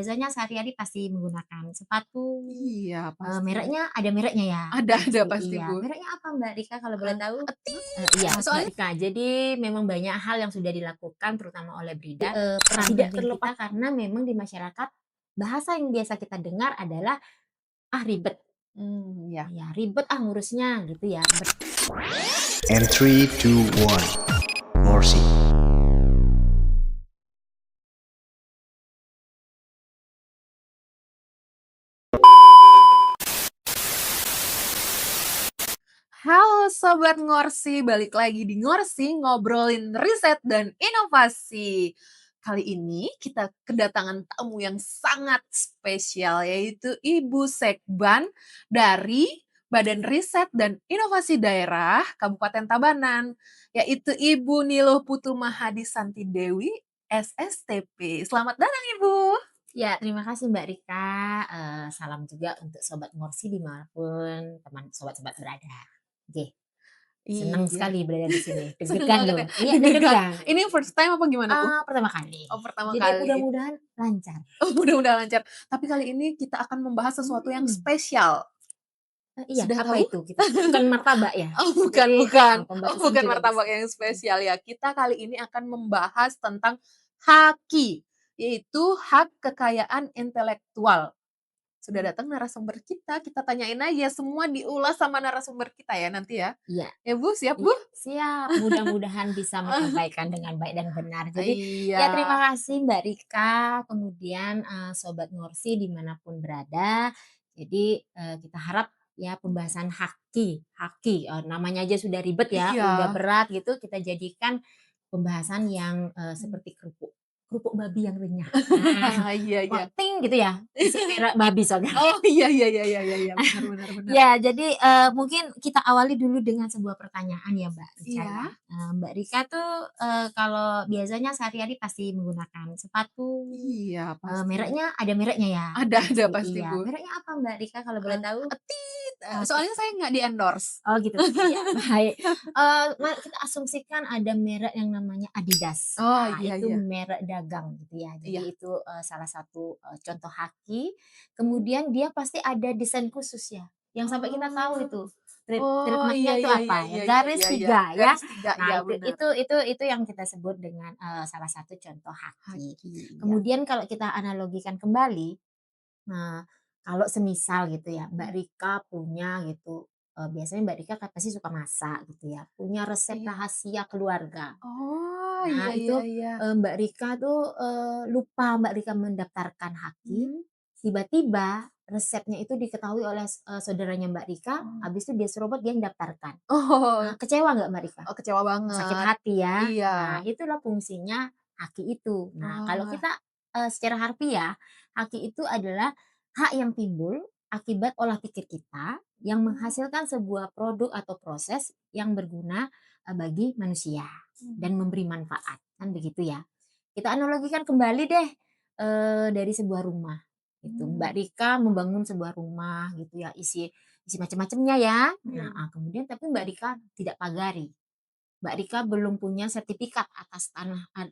biasanya sehari-hari pasti menggunakan sepatu, Iya, pasti. mereknya ya? Ada Pasti, pasti, iya. Bu. Mereknya apa Mbak Rika kalau boleh Heeh. tahu? Iya Nah, Mbak soalnya Rika, jadi memang banyak hal yang sudah dilakukan terutama oleh Brida, peran tidak penting terlepas kita karena memang di masyarakat, bahasa yang biasa kita dengar adalah, "Ah ribet." Ya. Ya "Ribet ah ngurusnya," gitu ya. And 3, 2, 1. Morsi. Halo Sobat Ngorsi, balik lagi di Ngorsi ngobrolin riset dan inovasi. Kali ini kita kedatangan tamu yang sangat spesial yaitu Ibu Sekban dari Badan Riset dan Inovasi Daerah Kabupaten Tabanan, yaitu Ibu Niluh Putu Mahadi Santidewi, SSTP. Selamat datang Ibu. Ya terima kasih Mbak Rika, salam juga untuk sobat Morsi dimanapun teman sobat-sobat berada. Oke, senang Iya, sekali berada di sini, seneng deg-degan banget loh. ya, Iya deg-degan. deg-degan. Ini first time apa gimana tuh? Pertama kali. Oh, pertama Jadi kali. mudah-mudahan lancar. Oh, mudah-mudahan lancar. Tapi kali ini kita akan membahas sesuatu yang Hmm, spesial. iya Sudah apa tahu? itu? Kita bukan martabak ya? Oh, bukan Jadi, bukan. Oh, pembatasan bukan juga martabak bisa. yang spesial ya. Kita kali ini akan membahas tentang haki, yaitu hak kekayaan intelektual. Sudah datang narasumber kita tanyain aja semua diulas sama narasumber kita ya nanti ya. Iya. Ya Bu, siap Bu? Iya, siap. Mudah-mudahan bisa menyampaikan dengan baik dan benar. Jadi, Iya. ya terima kasih Mbak Rika, kemudian, Sobat Ngorsi dimanapun berada. Jadi, kita harap ya pembahasan haki, namanya aja sudah ribet ya, udah Iya. berat gitu, kita jadikan pembahasan yang, Mmm. seperti kerupuk kerupuk babi yang renyah. Nah, Iya kok iya. ting gitu ya, isi merek babi soalnya. Oh, iya iya iya iya iya iya, benar benar benar. Ya, jadi, mungkin kita awali dulu dengan sebuah pertanyaan ya, Mbak Rika ya. Iya? Mbak Rika tuh, kalau biasanya sehari-hari pasti menggunakan sepatu, Iya, pasti. ada mereknya ya? Ada Pasti, pasti, iya. Bu. Mereknya apa Mbak Rika kalau boleh tahu? Oke. Soalnya saya nggak di-endorse. Oh gitu, iya baik. Kita asumsikan ada merek yang namanya Adidas. Oh, iya Itu iya. merek dagang gitu ya. Iya. Jadi itu, salah satu, contoh haki. Mhm. Kemudian dia pasti ada desain khusus ya, yang sampai kita tahu Oh. itu Oh, iya treatment-nya itu iya iya apa ya, iya iya garis iya iya. 3 ya. Garis 3 Nah iya itu benar. itu itu itu yang kita sebut dengan, salah satu contoh haki. Haki, iya. Kemudian kalau kita analogikan kembali, nah, kalau semisal gitu ya, Mbak Mmm. Rika punya gitu, biasanya Mbak Rika kan pasti suka masak gitu ya, punya resep Iya. rahasia keluarga. Oh, Nah iya itu, iya iya. Mbak Rika tuh, lupa Mbak Rika mendaftarkan haki, Mhm. tiba-tiba resepnya itu diketahui oleh saudaranya Mbak Rika, Oh. habis itu dia serobot, dia yang daftarkan. Oh. Nah, kecewa nggak Mbak Rika? Oh, kecewa Sakit banget. hati ya. Iya. Nah, itulah fungsinya haki itu. Nah, kalau Wah. kita, secara harfiah, haki itu adalah hak yang timbul akibat olah pikir kita yang Oh. menghasilkan sebuah produk atau proses yang berguna, bagi manusia Mmm. dan memberi manfaat, kan begitu ya. Kita analogikan kembali deh, dari sebuah rumah, gitu. Mbak Mmm. Rika membangun sebuah rumah gitu ya, isi isi macam-macamnya ya. Iya Nah, iya. kemudian tapi Mbak Rika tidak pagari. Mbak Rika belum punya sertifikat atas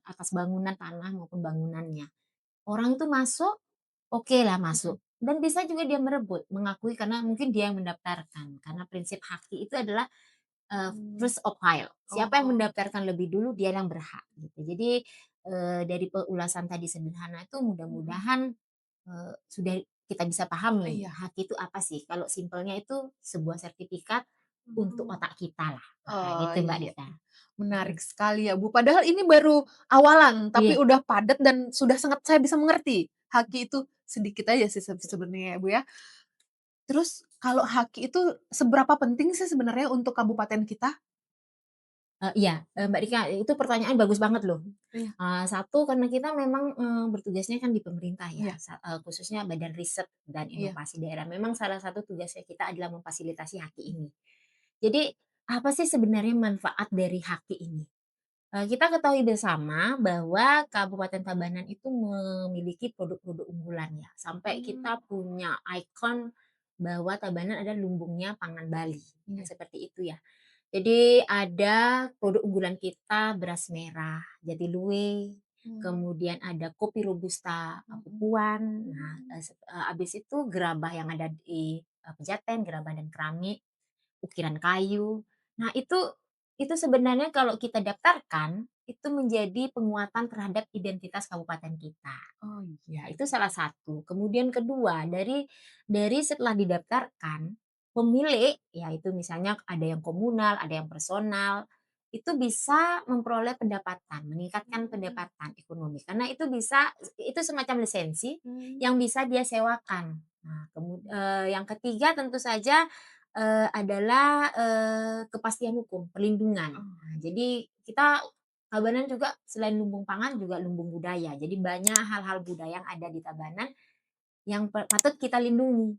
atas bangunan tanah maupun bangunannya. Orang itu masuk, oke lah Mhm. masuk, dan bisa juga dia merebut, mengakui karena mungkin dia yang mendaftarkan. Karena prinsip haki itu adalah, Mmm. first of file. Siapa yang Oh. mendaftarkan lebih dulu dia yang berhak gitu. Jadi, dari ulasan tadi sederhana itu Mhm. mudah-mudahan, sudah kita bisa paham nih, Iya. haki itu apa sih? Kalau simpelnya itu sebuah sertifikat untuk Oh. otak kita lah. Nah Oh, gitu Mbak iya. Rika. Menarik Mhm. sekali ya, Bu. Padahal ini baru awalan, tapi Iya. udah padat dan sudah sangat saya bisa mengerti. Haki itu sedikit aja sih sebenarnya ya, Bu, ya. Terus kalau haki itu seberapa penting sih sebenarnya untuk kabupaten kita? Iya, Mbak Rika, itu pertanyaan bagus banget loh. Iya Satu karena kita memang, bertugasnya kan di pemerintah ya, iya khususnya Badan Riset dan iya. Inovasi Daerah. Memang salah satu tugasnya kita adalah memfasilitasi haki ini. Jadi, apa sih sebenarnya manfaat dari haki ini? Kita ketahui bersama bahwa Kabupaten Tabanan itu memiliki produk-produk unggulan ya, sampai Mmm, kita punya ikon bahwa Tabanan adalah lumbungnya pangan Bali, ya iya. seperti itu ya. Jadi ada produk unggulan kita beras merah, Jatiluwe, Mmm. kemudian ada kopi robusta, Mhm. Papuan, nah, Mmm. habis itu gerabah yang ada di, Pejaten, gerabah dan keramik, ukiran kayu. Nah itu sebenarnya kalau kita daftarkan, itu menjadi penguatan terhadap identitas kabupaten kita. Oh, iya Ya, itu iya. salah satu. Kemudian kedua, dari setelah didaftarkan, pemilik, ya itu misalnya ada yang komunal, ada yang personal, itu bisa memperoleh pendapatan, meningkatkan Mmm. pendapatan ekonomi. Karena itu semacam lisensi Mmm. yang bisa dia sewakan. Nah, yang ketiga tentu saja, adalah, kepastian hukum, perlindungan. Oh, Nah, jadi kita Tabanan juga selain lumbung pangan juga lumbung budaya. Jadi banyak hal-hal budaya yang ada di Tabanan yang patut kita lindungi.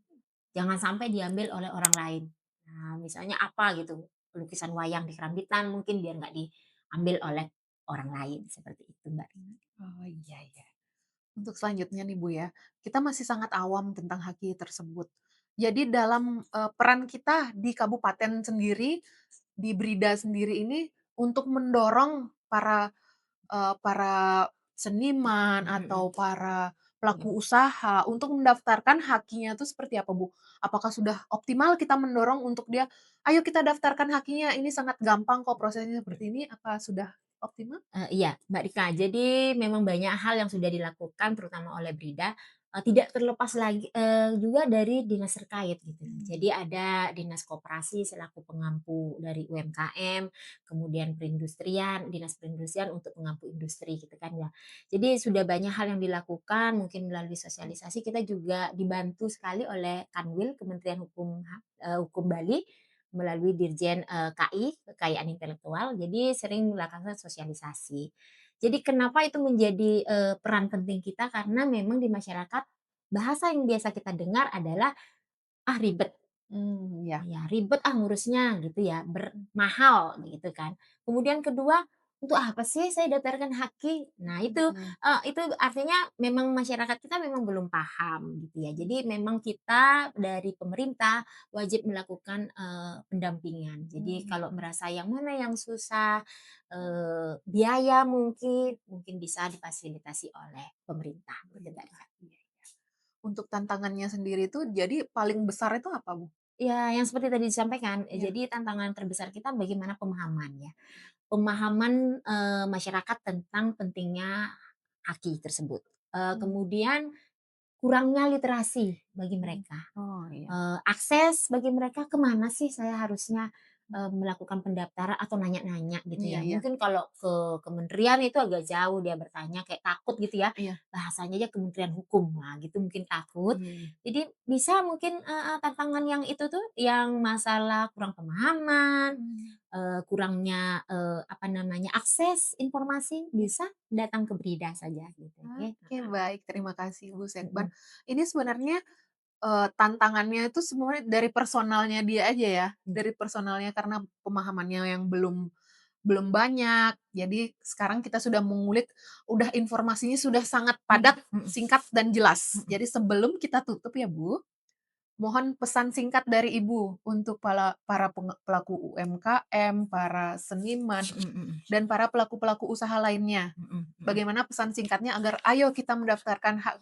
Jangan sampai diambil oleh orang lain. Nah, misalnya apa gitu, lukisan wayang di Kerambitan mungkin biar nggak diambil oleh orang lain, seperti itu, Mbak. oh, iya iya. Untuk selanjutnya nih Bu ya, kita masih sangat awam tentang haki tersebut. Jadi dalam, peran kita di kabupaten sendiri, di Brida sendiri ini untuk mendorong para seniman Mhm atau mhm. para pelaku Mhm. usaha untuk mendaftarkan hakinya itu seperti apa, Bu? Apakah sudah optimal kita mendorong untuk dia, "Ayo kita daftarkan hakinya, ini sangat gampang kok prosesnya seperti ini." Apa sudah optimal? Iya, Mbak Rika. Jadi memang banyak hal yang sudah dilakukan terutama oleh Brida, tidak terlepas lagi juga dari dinas terkait gitu. Mmm. Jadi ada dinas koperasi selaku pengampu dari UMKM, kemudian dinas perindustrian untuk pengampu industri gitu kan ya. Jadi sudah banyak hal yang dilakukan mungkin melalui sosialisasi kita juga dibantu sekali oleh Kanwil Kementerian Hukum Bali melalui Dirjen, KI, Kekayaan Intelektual, jadi sering melakukan sosialisasi. Jadi kenapa itu menjadi, peran penting kita, karena memang di masyarakat bahasa yang biasa kita dengar adalah, "Ah, ribet." Iya. Ya ribet ah ngurusnya gitu ya, mahal gitu kan. Kemudian kedua, untuk apa sih saya daftarkan haki? Nah Mhm. itu artinya memang masyarakat kita memang belum paham gitu ya. Jadi memang kita dari pemerintah wajib melakukan, pendampingan. Jadi Mmm. kalau merasa yang mana yang susah, biaya mungkin bisa difasilitasi oleh pemerintah gitu Mbak. Pemerintah, iya iya. Untuk tantangannya sendiri itu jadi paling besar itu apa, Bu? Ya, yang seperti tadi disampaikan, Iya. jadi tantangan terbesar kita bagaimana pemahaman ya. Pemahaman, masyarakat tentang pentingnya haki tersebut. Mmm. Kemudian kurangnya literasi bagi Mhm. mereka. Oh, iya. Akses bagi mereka kemana sih saya harusnya, melakukan pendaftaran atau nanya-nanya gitu Iya ya. iya Mungkin kalau ke kementerian itu agak jauh dia bertanya kayak takut gitu ya, iya bahasanya aja Kementerian Hukum, nah gitu mungkin takut. iya iya. Jadi bisa mungkin tantangan yang itu tuh yang masalah kurang pemahaman, Mmm. kurangnya, apa namanya, akses informasi, Iya. bisa datang ke Brida saja gitu, oke. Oke, baik. Terima kasih, Bu Sekban. Mhm, Ini sebenarnya, tantangannya itu semuanya dari personalnya dia aja ya, mhm, dari personalnya karena pemahamannya yang belum belum banyak. Jadi sekarang kita sudah mengulik, udah informasinya sudah sangat mhm padat, mhm singkat, dan jelas. mhm. Jadi sebelum kita tutup ya, Bu, mohon pesan singkat dari Ibu untuk para pelaku UMKM, para seniman, Mhm mhm. dan para pelaku-pelaku usaha lainnya. Mhm mhm. Bagaimana pesan singkatnya agar ayo kita mendaftarkan hak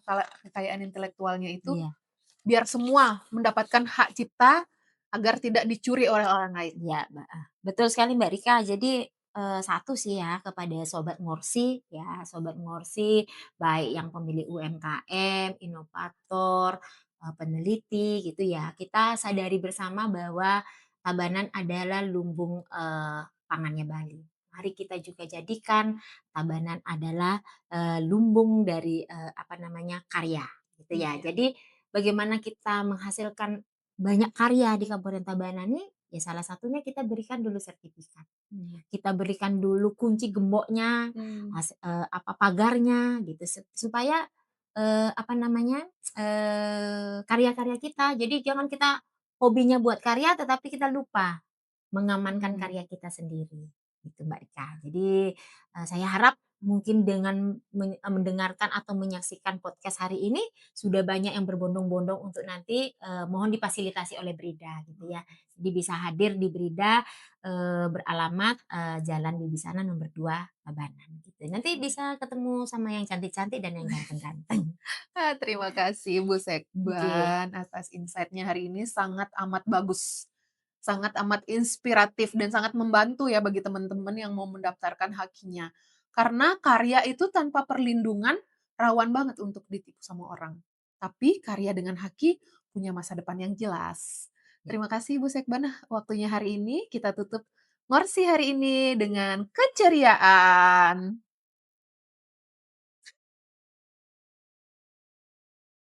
kekayaan intelektualnya itu, Iya biar semua mendapatkan hak cipta, agar tidak dicuri oleh orang lain. iya, betul sekali Mbak Rika. Jadi, satu sih ya kepada sobat ngorsi ya, sobat ngorsi baik yang pemilik UMKM, inovator, peneliti gitu ya, kita sadari bersama bahwa Tabanan adalah lumbung, pangannya Bali. Mari kita juga jadikan Tabanan adalah, lumbung dari, apa namanya, karya gitu ya. Iya. Jadi bagaimana kita menghasilkan banyak karya di Kabupaten Tabanan nih, ya salah satunya kita berikan dulu sertifikat. Mmm. Kita berikan dulu kunci gemboknya, Mmm. apa, pagarnya gitu supaya, apa namanya, karya-karya kita jadi jangan kita hobinya buat karya tetapi kita lupa mengamankan Mmm. karya kita sendiri, gitu Mbak Rika. Jadi, saya harap mungkin dengan mendengarkan atau menyaksikan podcast hari ini, sudah banyak yang berbondong-bondong untuk nanti, mohon difasilitasi oleh Brida gitu ya. Jadi bisa hadir di Brida, beralamat, Jalan Bibisana nomor 2 Tabanan gitu. Nanti bisa ketemu sama yang cantik-cantik dan yang ganteng-ganteng. Terima kasih Bu Oke. Sekban atas insight-nya hari ini sangat amat bagus, sangat amat inspiratif dan sangat membantu ya bagi teman-teman yang mau mendaftarkan hakinya. Karena karya itu tanpa perlindungan rawan banget untuk ditipu sama orang. Tapi karya dengan haki punya masa depan yang jelas. Ya. Terima kasih Bu Sekban waktunya hari ini. Kita tutup ngorsi hari ini dengan keceriaan.